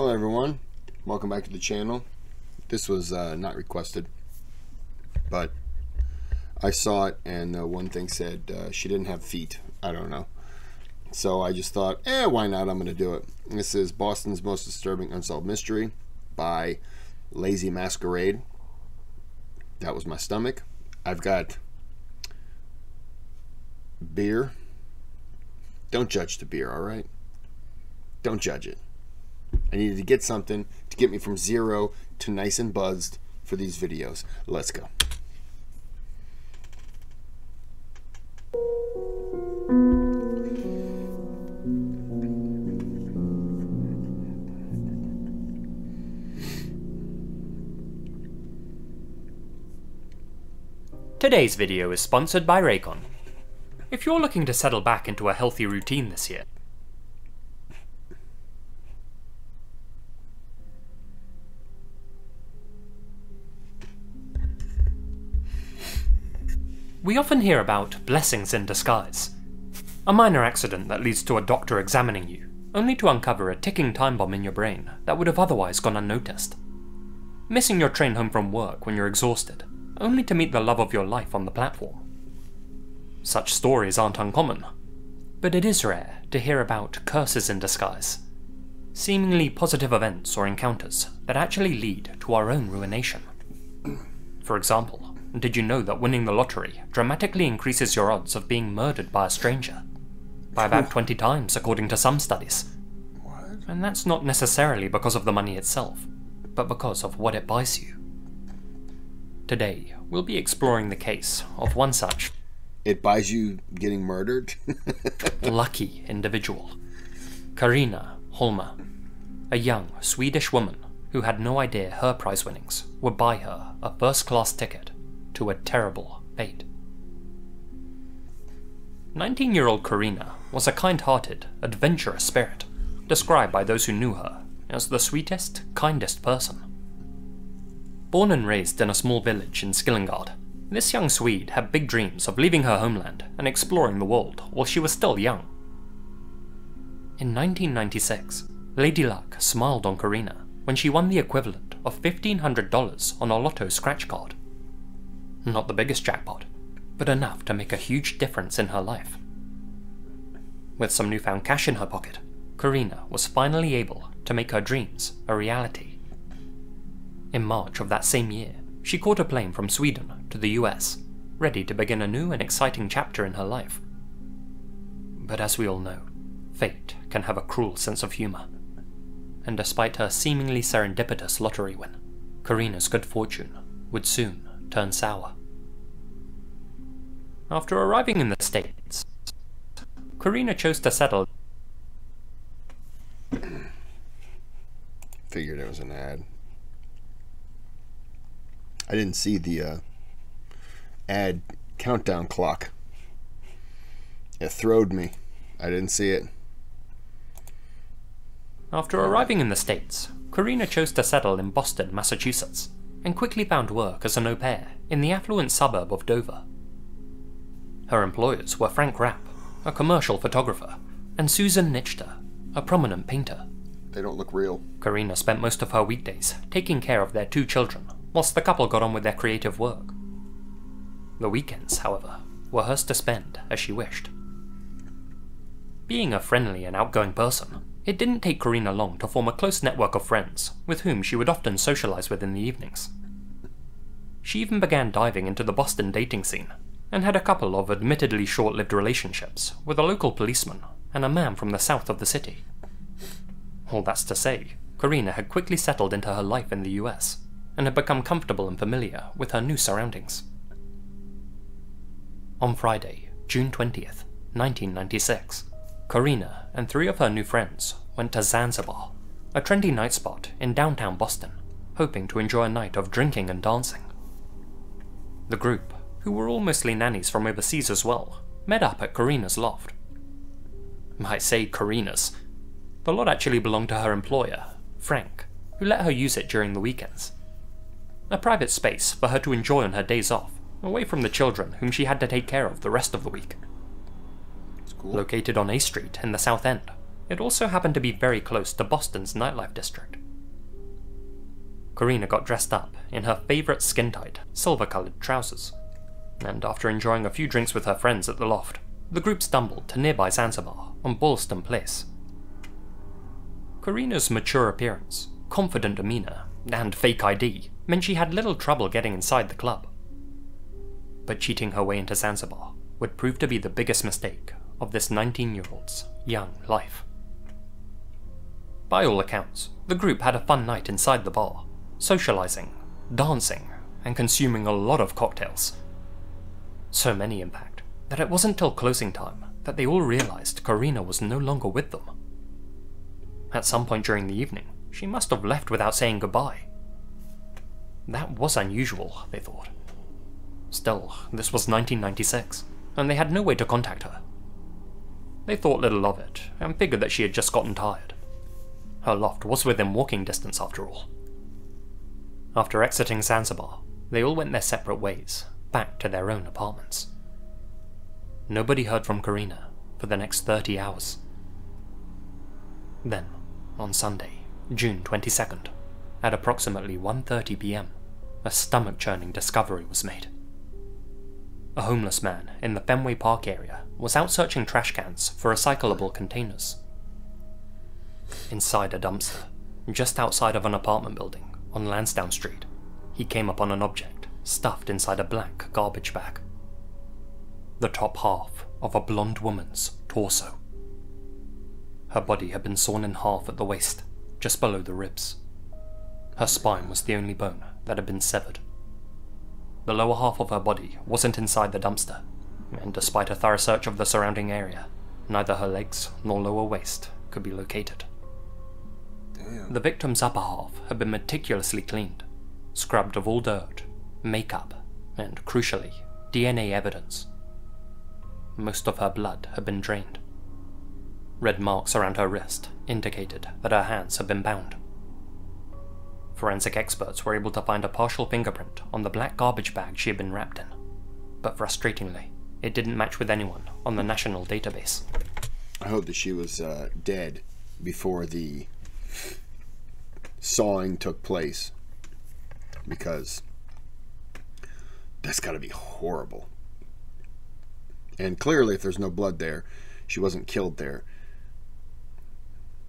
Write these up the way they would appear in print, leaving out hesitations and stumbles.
Hello everyone, welcome back to the channel. This was not requested, but I saw it and one thing said she didn't have feet. I don't know. So I just thought, why not? I'm going to do it. This is Boston's Most Disturbing Unsolved Mystery by Lazy Masquerade. That was my stomach. I've got beer. Don't judge the beer, alright? Don't judge it. I needed to get something to get me from zero to nice and buzzed for these videos. Let's go. Today's video is sponsored by Raycon. If you're looking to settle back into a healthy routine this year, we often hear about blessings in disguise. A minor accident that leads to a doctor examining you, only to uncover a ticking time bomb in your brain that would have otherwise gone unnoticed. Missing your train home from work when you're exhausted, only to meet the love of your life on the platform. Such stories aren't uncommon, but it is rare to hear about curses in disguise, seemingly positive events or encounters that actually lead to our own ruination. For example, did you know that winning the lottery dramatically increases your odds of being murdered by a stranger? By about 20 times, according to some studies. What? And that's not necessarily because of the money itself, but because of what it buys you. Today, we'll be exploring the case of one such It buys you getting murdered? lucky individual. Carina Holmer, a young Swedish woman who had no idea her prize winnings would buy her a first-class ticket to a terrible fate. 19-year-old Carina was a kind-hearted, adventurous spirit, described by those who knew her as the sweetest, kindest person. Born and raised in a small village in Skillingard, this young Swede had big dreams of leaving her homeland and exploring the world while she was still young. In 1996, Lady Luck smiled on Carina when she won the equivalent of $1,500 on a lotto scratch card. Not the biggest jackpot, but enough to make a huge difference in her life. With some newfound cash in her pocket, Carina was finally able to make her dreams a reality. In March of that same year, she caught a plane from Sweden to the US, ready to begin a new and exciting chapter in her life. But as we all know, fate can have a cruel sense of humour. And despite her seemingly serendipitous lottery win, Carina's good fortune would soon turn sour. After arriving in the States, Carina chose to settle. Figured it was an ad. I didn't see the ad countdown clock. It throwed me. I didn't see it. After arriving in the States, Carina chose to settle in Boston, Massachusetts, and quickly found work as an au pair in the affluent suburb of Dover. Her employers were Frank Rapp, a commercial photographer, and Susan Nichter, a prominent painter. They don't look real. Carina spent most of her weekdays taking care of their 2 children, whilst the couple got on with their creative work. The weekends, however, were hers to spend as she wished. Being a friendly and outgoing person, it didn't take Carina long to form a close network of friends with whom she would often socialise with in the evenings. She even began diving into the Boston dating scene, and had a couple of admittedly short-lived relationships with a local policeman and a man from the south of the city. All that's to say, Carina had quickly settled into her life in the US, and had become comfortable and familiar with her new surroundings. On Friday, June 20th, 1996, Carina and 3 of her new friends went to Zanzibar, a trendy night spot in downtown Boston, hoping to enjoy a night of drinking and dancing. The group, who were all mostly nannies from overseas as well, met up at Carina's loft. I say Carina's. The lot actually belonged to her employer, Frank, who let her use it during the weekends. A private space for her to enjoy on her days off, away from the children whom she had to take care of the rest of the week. It's cool. Located on A Street in the South End, It also happened to be very close to Boston's nightlife district. Karina got dressed up in her favourite skin-tight, silver-coloured trousers, and after enjoying a few drinks with her friends at the loft, the group stumbled to nearby Zanzibar on Boylston Place. Karina's mature appearance, confident demeanour, and fake ID meant she had little trouble getting inside the club. But cheating her way into Zanzibar would prove to be the biggest mistake of this 19-year-old's young life. By all accounts, the group had a fun night inside the bar, socialising, dancing, and consuming a lot of cocktails. So many, in fact, that it wasn't till closing time that they all realised Karina was no longer with them. At some point during the evening, she must have left without saying goodbye. That was unusual, they thought. Still, this was 1996, and they had no way to contact her. They thought little of it, and figured that she had just gotten tired. Her loft was within walking distance after all. After exiting Zanzibar, they all went their separate ways, back to their own apartments. Nobody heard from Karina for the next 30 hours. Then, on Sunday, June 22nd, at approximately 1:30 p.m, a stomach-churning discovery was made. A homeless man in the Fenway Park area was out searching trash cans for recyclable containers. Inside a dumpster, just outside of an apartment building on Lansdowne Street, he came upon an object stuffed inside a black garbage bag. The top half of a blonde woman's torso. Her body had been sawn in half at the waist, just below the ribs. Her spine was the only bone that had been severed. The lower half of her body wasn't inside the dumpster, and despite a thorough search of the surrounding area, neither her legs nor lower waist could be located. Damn. The victim's upper half had been meticulously cleaned, scrubbed of all dirt, makeup, and, crucially, DNA evidence. Most of her blood had been drained. Red marks around her wrist indicated that her hands had been bound. Forensic experts were able to find a partial fingerprint on the black garbage bag she had been wrapped in, but frustratingly, it didn't match with anyone on the national database. I hope that she was dead before the sawing took place, because that's got to be horrible. And clearly, if there's no blood there, she wasn't killed there.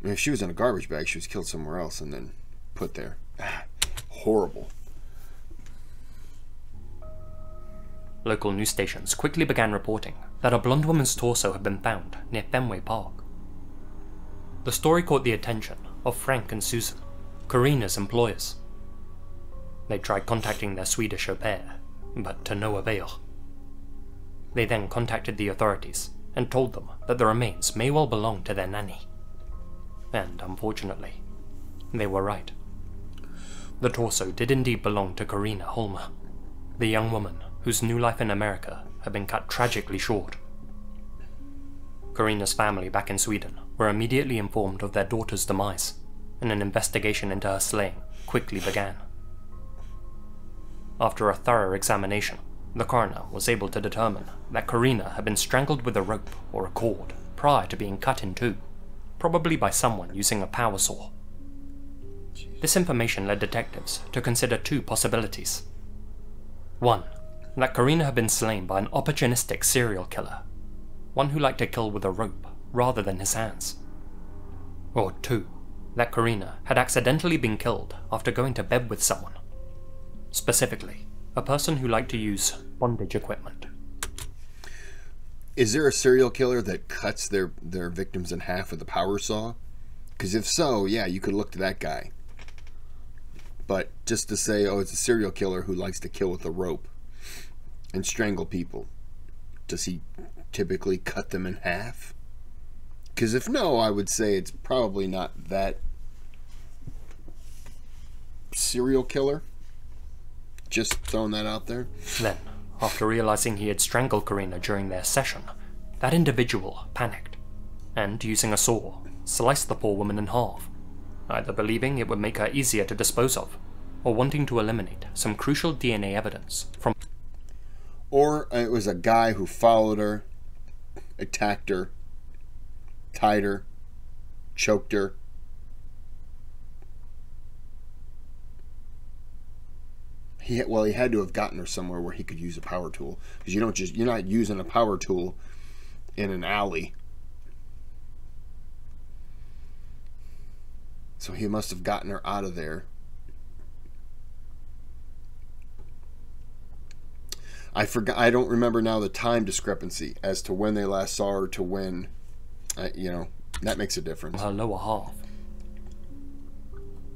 I mean, if she was in a garbage bag, she was killed somewhere else and then put there. Horrible. Local news stations quickly began reporting that a blonde woman's torso had been found near Fenway Park. The story caught the attention of Frank and Susan, Karina's employers. They tried contacting their Swedish au pair, but to no avail. They then contacted the authorities and told them that the remains may well belong to their nanny. And, unfortunately, they were right. The torso did indeed belong to Karina Holmer, the young woman whose new life in America had been cut tragically short. Karina's family back in Sweden were immediately informed of their daughter's demise, and an investigation into her slaying quickly began. After a thorough examination, the coroner was able to determine that Karina had been strangled with a rope or a cord prior to being cut in two, probably by someone using a power saw. This information led detectives to consider two possibilities. One, that Karina had been slain by an opportunistic serial killer, one who liked to kill with a rope rather than his hands. Or two, that Karina had accidentally been killed after going to bed with someone. Specifically, a person who liked to use bondage equipment. Is there a serial killer that cuts their victims in half with a power saw? Because if so, yeah, you could look to that guy. But just to say, oh, it's a serial killer who likes to kill with a rope and strangle people, does he typically cut them in half? Because if no, I would say it's probably not that serial killer. Just throwing that out there. Then, after realizing he had strangled Karina during their session, that individual panicked, and using a saw, sliced the poor woman in half, either believing it would make her easier to dispose of, or wanting to eliminate some crucial DNA evidence from... Or it was a guy who followed her, attacked her, tied her, choked her. He had to have gotten her somewhere where he could use a power tool, because you're not using a power tool in an alley. So he must have gotten her out of there. I don't remember now the time discrepancy as to when they last saw her to when, that makes a difference. Her lower half.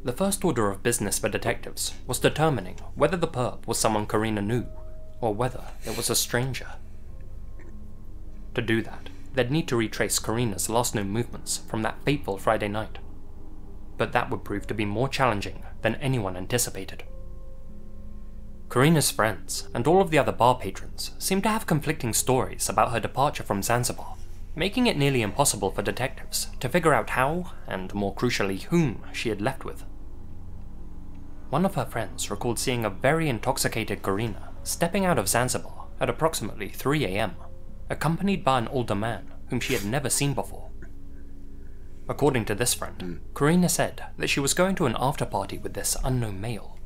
The first order of business for detectives was determining whether the perp was someone Karina knew, or whether it was a stranger. To do that, they'd need to retrace Karina's last known movements from that fateful Friday night. But that would prove to be more challenging than anyone anticipated. Karina's friends and all of the other bar patrons seemed to have conflicting stories about her departure from Zanzibar, making it nearly impossible for detectives to figure out how, and more crucially whom, she had left with. One of her friends recalled seeing a very intoxicated Karina stepping out of Zanzibar at approximately 3 AM, accompanied by an older man whom she had never seen before. According to this friend, Karina said that she was going to an after-party with this unknown male.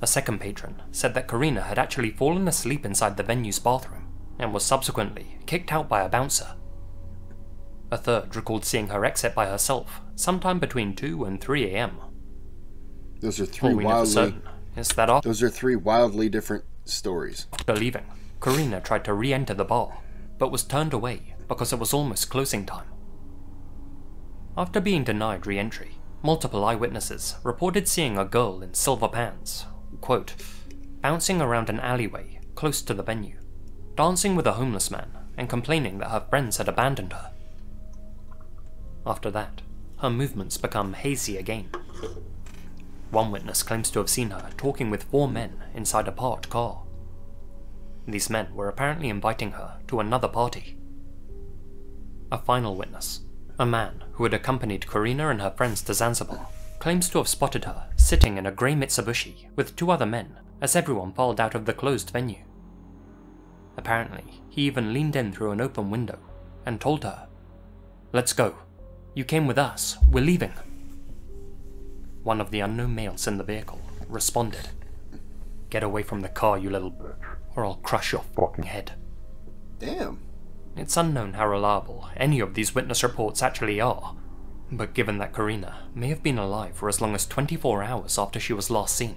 A second patron said that Karina had actually fallen asleep inside the venue's bathroom and was subsequently kicked out by a bouncer. A third recalled seeing her exit by herself sometime between 2 and 3 AM. Those are three wildly different stories. After leaving, Karina tried to re-enter the bar, but was turned away because it was almost closing time. After being denied re-entry, multiple eyewitnesses reported seeing a girl in silver pants, quote, bouncing around an alleyway close to the venue, dancing with a homeless man and complaining that her friends had abandoned her. After that, her movements become hazy again. One witness claims to have seen her talking with 4 men inside a parked car. These men were apparently inviting her to another party. A final witness, a man who had accompanied Karina and her friends to Zanzibar, claims to have spotted her sitting in a grey Mitsubishi with 2 other men as everyone filed out of the closed venue. Apparently, he even leaned in through an open window and told her, "Let's go. You came with us. We're leaving." One of the unknown males in the vehicle responded, "Get away from the car, you little bitch, or I'll crush your fucking head." Damn. It's unknown how reliable any of these witness reports actually are, but given that Karina may have been alive for as long as 24 hours after she was last seen,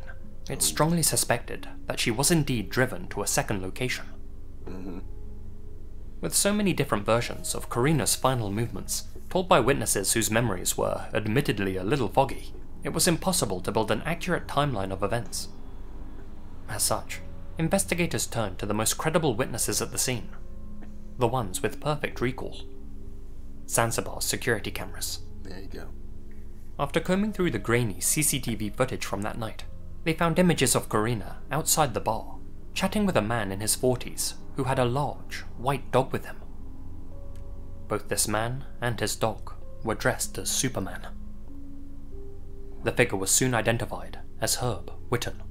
it's strongly suspected that she was indeed driven to a second location. With so many different versions of Karina's final movements, told by witnesses whose memories were admittedly a little foggy, it was impossible to build an accurate timeline of events. As such, investigators turned to the most credible witnesses at the scene, the ones with perfect recall: Zanzibar's security cameras. There you go. After combing through the grainy CCTV footage from that night, they found images of Karina outside the bar, chatting with a man in his 40s who had a large, white dog with him. Both this man and his dog were dressed as Superman. The figure was soon identified as Herb Witten,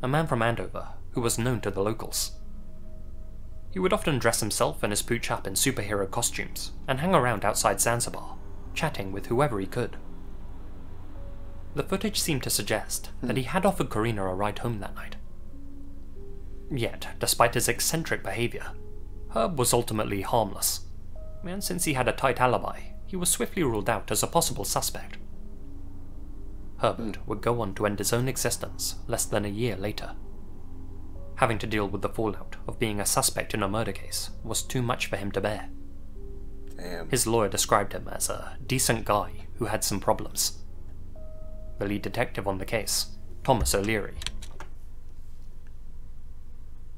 a man from Andover who was known to the locals. He would often dress himself and his pooch up in superhero costumes and hang around outside Zanzibar, chatting with whoever he could. The footage seemed to suggest that he had offered Karina a ride home that night. Yet, despite his eccentric behaviour, Herb was ultimately harmless, and since he had a tight alibi, he was swiftly ruled out as a possible suspect. Herbert would go on to end his own existence less than a year later. Having to deal with the fallout of being a suspect in a murder case was too much for him to bear. Damn. His lawyer described him as a decent guy who had some problems. The lead detective on the case, Thomas O'Leary.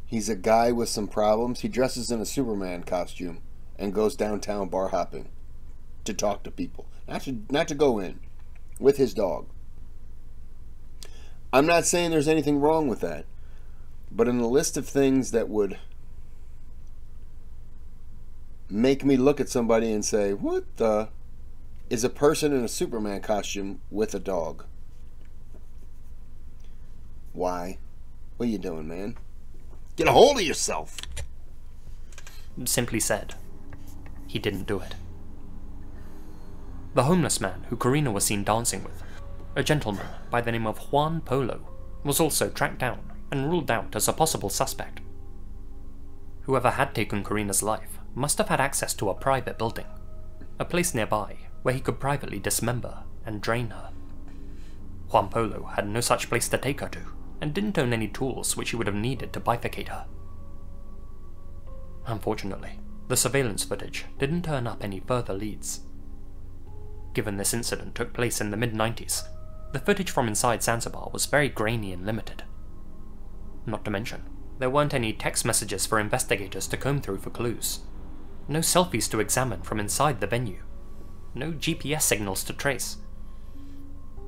He's a guy with some problems. He dresses in a Superman costume and goes downtown bar hopping to talk to people. Not to go in with his dog. I'm not saying there's anything wrong with that, but in the list of things that would make me look at somebody and say, what the, is a person in a Superman costume with a dog? Why? What are you doing, man? Get a hold of yourself! Simply said, he didn't do it. the homeless man who Karina was seen dancing with, a gentleman by the name of Juan Polo, was also tracked down and ruled out as a possible suspect. Whoever had taken Karina's life must have had access to a private building, a place nearby where he could privately dismember and drain her. Juan Polo had no such place to take her to, and didn't own any tools which he would have needed to bifurcate her. Unfortunately, the surveillance footage didn't turn up any further leads. Given this incident took place in the mid-90s, the footage from inside Zanzibar was very grainy and limited. Not to mention, there weren't any text messages for investigators to comb through for clues, no selfies to examine from inside the venue, no GPS signals to trace.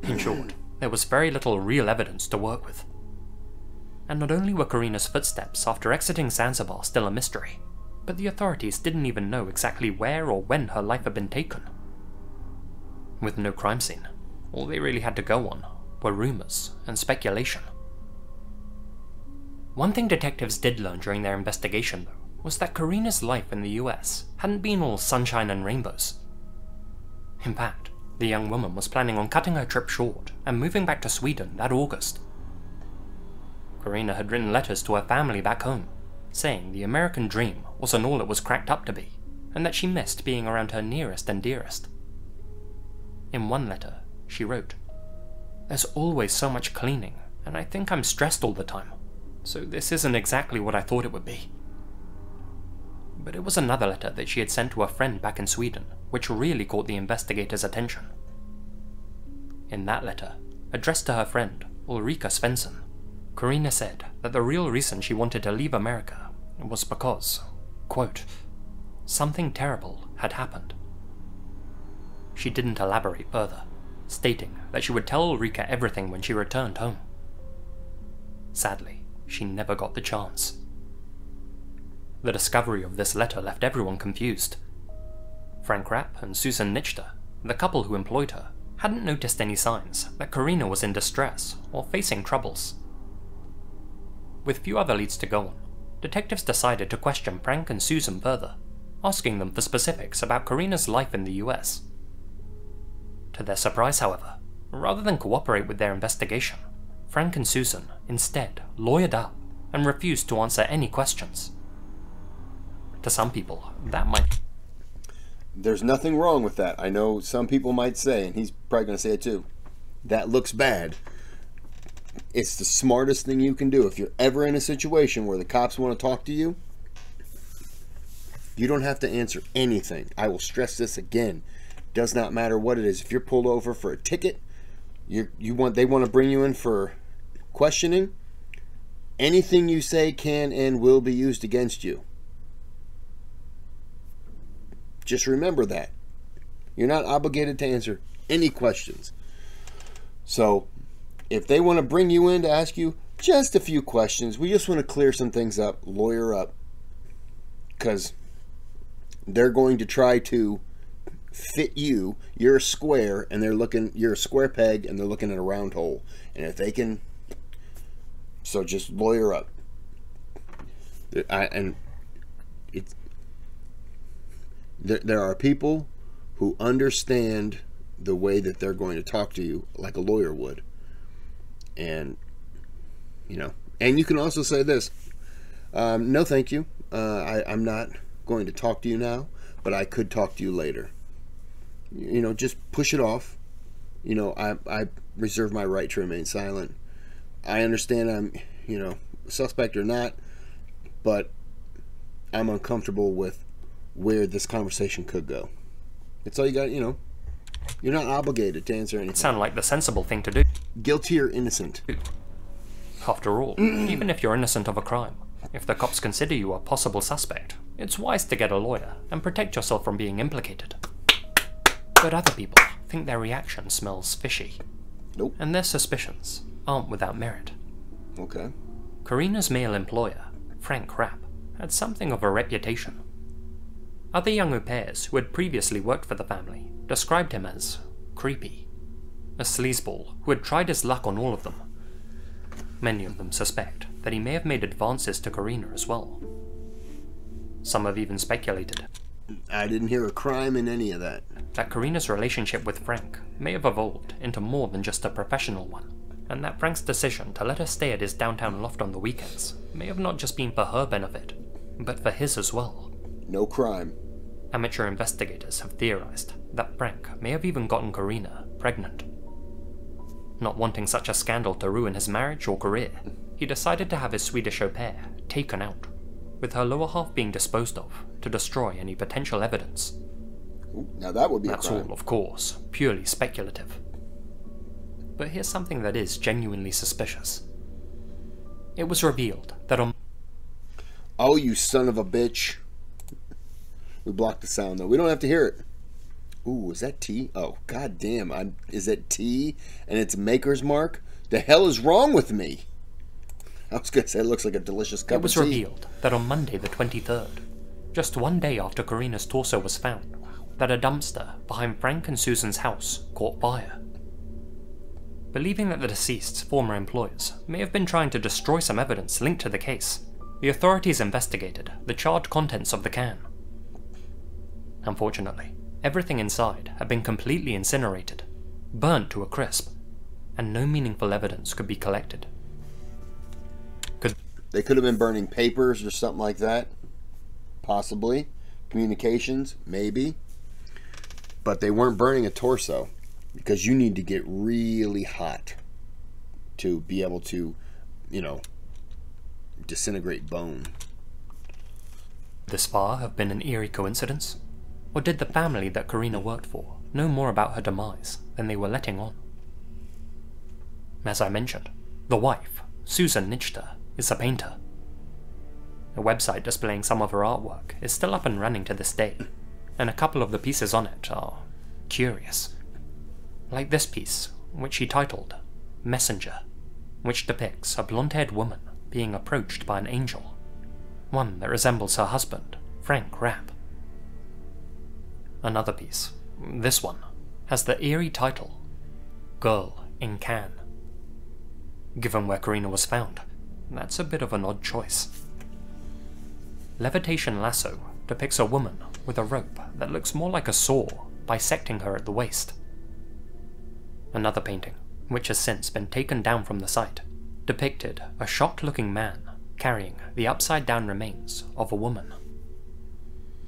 In short, there was very little real evidence to work with. And not only were Karina's footsteps after exiting Zanzibar still a mystery, but the authorities didn't even know exactly where or when her life had been taken. With no crime scene, all they really had to go on were rumours and speculation. One thing detectives did learn during their investigation, though, was that Karina's life in the US hadn't been all sunshine and rainbows. In fact, the young woman was planning on cutting her trip short and moving back to Sweden that August. Karina had written letters to her family back home, saying the American dream wasn't all it was cracked up to be, and that she missed being around her nearest and dearest. In one letter, she wrote, "There's always so much cleaning, and I think I'm stressed all the time, so this isn't exactly what I thought it would be." But it was another letter that she had sent to a friend back in Sweden, which really caught the investigators' attention. In that letter, addressed to her friend, Ulrika Svensson, Karina said that the real reason she wanted to leave America was because, quote, "something terrible had happened." She didn't elaborate further, stating that she would tell Ulrika everything when she returned home. Sadly, she never got the chance. The discovery of this letter left everyone confused. Frank Rapp and Susan Nichter, the couple who employed her, hadn't noticed any signs that Karina was in distress or facing troubles. With few other leads to go on, detectives decided to question Frank and Susan further, asking them for specifics about Karina's life in the US. To their surprise, however, rather than cooperate with their investigation, Frank and Susan instead lawyered up and refused to answer any questions. To some people, that might... There's nothing wrong with that. I know some people might say, and he's probably going to say it too, that looks bad. It's the smartest thing you can do. If you're ever in a situation where the cops want to talk to you, you don't have to answer anything. I will stress this again. Does not matter what it is. If you're pulled over for a ticket, they want to bring you in for questioning, anything you say can and will be used against you. Just remember that. You're not obligated to answer any questions. So, if they want to bring you in to ask you just a few questions, we just want to clear some things up, lawyer up, because they're going to try to fit you. You're a square, and you're a square peg, and they're looking at a round hole. And if they can, so just lawyer up. There are people who understand the way that they're going to talk to you like a lawyer would. And, and you can also say this, no thank you, I'm not going to talk to you now, but I could talk to you later. Just push it off. I reserve my right to remain silent. I understand I'm, suspect or not, but I'm uncomfortable with where this conversation could go. It's all you got, you're not obligated to answer anything. Sound like the sensible thing to do. Guilty or innocent. After all, even if you're innocent of a crime, if the cops consider you a possible suspect, it's wise to get a lawyer and protect yourself from being implicated. But other people think their reaction smells fishy. Nope. And their suspicions aren't without merit. Okay. Karina's male employer, Frank Rapp, had something of a reputation. Other young au pairs who had previously worked for the family described him as creepy, a sleazeball who had tried his luck on all of them. Many of them suspect that he may have made advances to Karina as well. Some have even speculated. I didn't hear a crime in any of that. that Karina's relationship with Frank may have evolved into more than just a professional one, and that Frank's decision to let her stay at his downtown loft on the weekends may have not just been for her benefit, but for his as well. No crime. Amateur investigators have theorized that Frank may have even gotten Karina pregnant. Not wanting such a scandal to ruin his marriage or career, he decided to have his Swedish au pair taken out, with her lower half being disposed of to destroy any potential evidence. Now that would be That's a crime. all, of course, purely speculative. But here's something that is genuinely suspicious. It was revealed that on... Oh, you son of a bitch. We blocked the sound, though. We don't have to hear it. Ooh, is that tea? Oh, goddamn. Is that tea? And it's Maker's Mark? The hell is wrong with me? I was going to say it looks like a delicious cup of tea. It was revealed that on Monday the 23rd, just one day after Karina's torso was found, that a dumpster behind Frank and Susan's house caught fire. Believing that the deceased's former employers may have been trying to destroy some evidence linked to the case, the authorities investigated the charred contents of the can. Unfortunately, everything inside had been completely incinerated, burnt to a crisp, and no meaningful evidence could be collected. They could have been burning papers or something like that. Possibly. Communications, maybe. But they weren't burning a torso, because you need to get really hot to be able to, disintegrate bone. This far have been an eerie coincidence? Or did the family that Karina worked for know more about her demise than they were letting on? As I mentioned, the wife, Susan Nichter, is a painter. A website displaying some of her artwork is still up and running to this day, and a couple of the pieces on it are curious. Like this piece, which she titled Messenger, which depicts a blonde-haired woman being approached by an angel, one that resembles her husband, Frank Rapp. Another piece, this one, has the eerie title, Girl in Can. Given where Karina was found, that's a bit of an odd choice. Levitation Lasso depicts a woman with a rope that looks more like a saw bisecting her at the waist. Another painting, which has since been taken down from the site, depicted a shocked-looking man carrying the upside-down remains of a woman.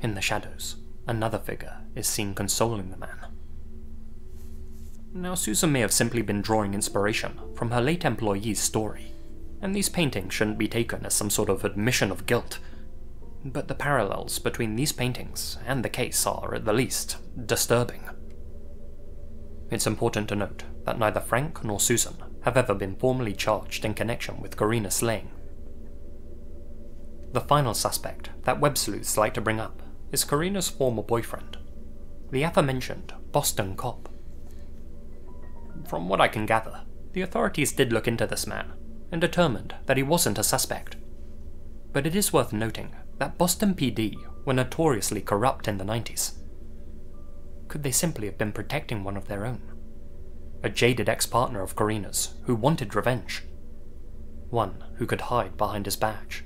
In the shadows, another figure is seen consoling the man. Now, Susan may have simply been drawing inspiration from her late employee's story, and these paintings shouldn't be taken as some sort of admission of guilt. But the parallels between these paintings and the case are, at the least, disturbing. It's important to note that neither Frank nor Susan have ever been formally charged in connection with Karina's slaying. The final suspect that web sleuths like to bring up is Karina's former boyfriend, the aforementioned Boston cop. From what I can gather, the authorities did look into this man and determined that he wasn't a suspect. But it is worth noting that Boston PD were notoriously corrupt in the 90s. Could they simply have been protecting one of their own? A jaded ex-partner of Karina's who wanted revenge. One who could hide behind his badge.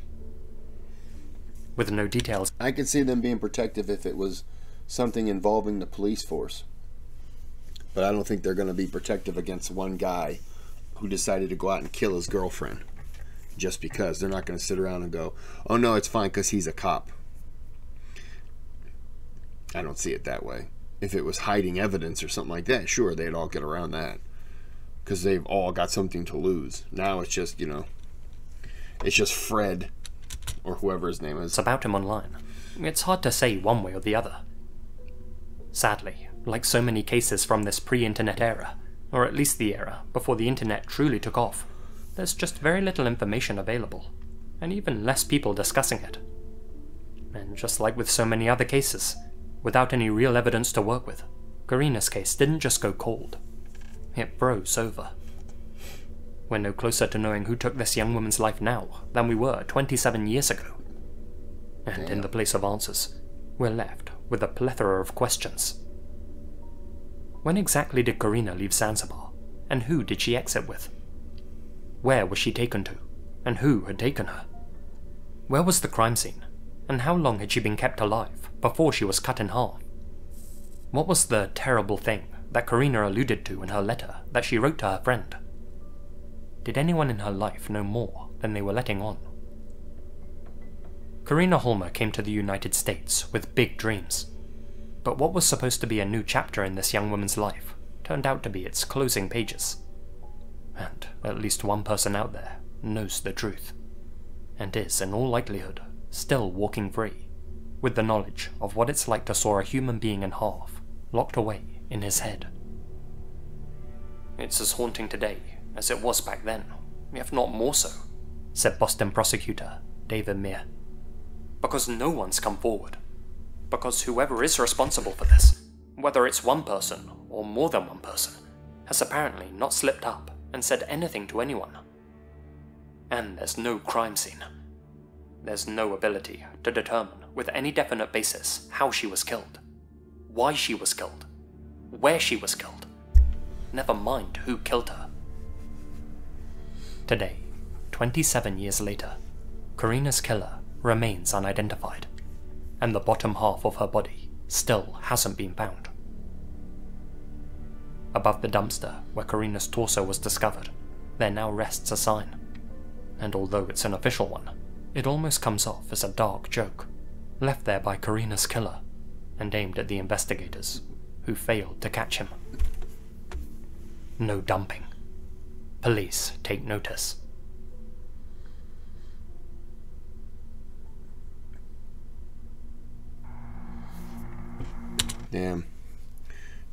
With no details, I could see them being protective if it was something involving the police force. But I don't think they're going to be protective against one guy who decided to go out and kill his girlfriend. Just because. They're not going to sit around and go, oh no, it's fine because he's a cop. I don't see it that way. If it was hiding evidence or something like that, sure, they'd all get around that. Because they've all got something to lose. Now it's just, it's just Fred, or whoever his name is. About him online. It's hard to say one way or the other. Sadly, like so many cases from this pre-internet era, or at least the era before the internet truly took off, there's just very little information available, and even less people discussing it. And just like with so many other cases, without any real evidence to work with, Karina's case didn't just go cold. It froze over. We're no closer to knowing who took this young woman's life now than we were 27 years ago. And in the place of answers, we're left with a plethora of questions. When exactly did Karina leave Zanzibar, and who did she exit with? Where was she taken to, and who had taken her? Where was the crime scene, and how long had she been kept alive before she was cut in half? What was the terrible thing that Karina alluded to in her letter that she wrote to her friend? Did anyone in her life know more than they were letting on? Karina Holmer came to the United States with big dreams, but what was supposed to be a new chapter in this young woman's life turned out to be its closing pages. And at least one person out there knows the truth, and is, in all likelihood, still walking free, with the knowledge of what it's like to saw a human being in half, locked away in his head. It's as haunting today as it was back then, if not more so, said Boston prosecutor David Meir. Because no one's come forward. Because whoever is responsible for this, whether it's one person or more than one person, has apparently not slipped up and said anything to anyone. And there's no crime scene. There's no ability to determine with any definite basis how she was killed, why she was killed, where she was killed, never mind who killed her. Today, 27 years later, Karina's killer remains unidentified, and the bottom half of her body still hasn't been found. Above the dumpster where Karina's torso was discovered, there now rests a sign, and although it's an official one, it almost comes off as a dark joke, left there by Karina's killer, and aimed at the investigators, who failed to catch him. No dumping. Police take notice. Damn.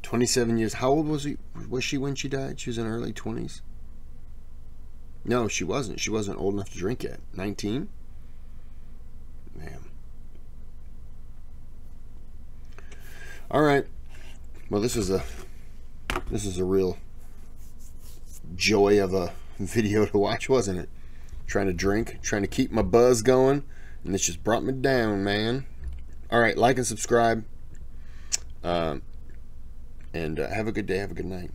27 years. How old was she when she died? She was in her early 20s? No, she wasn't. She wasn't old enough to drink yet. 19? Damn. All right. Well, this is a real joy of a video to watch, wasn't it? Trying to drink, trying to keep my buzz going, and this just brought me down, man. All right, like and subscribe. And have a good day. Have a good night.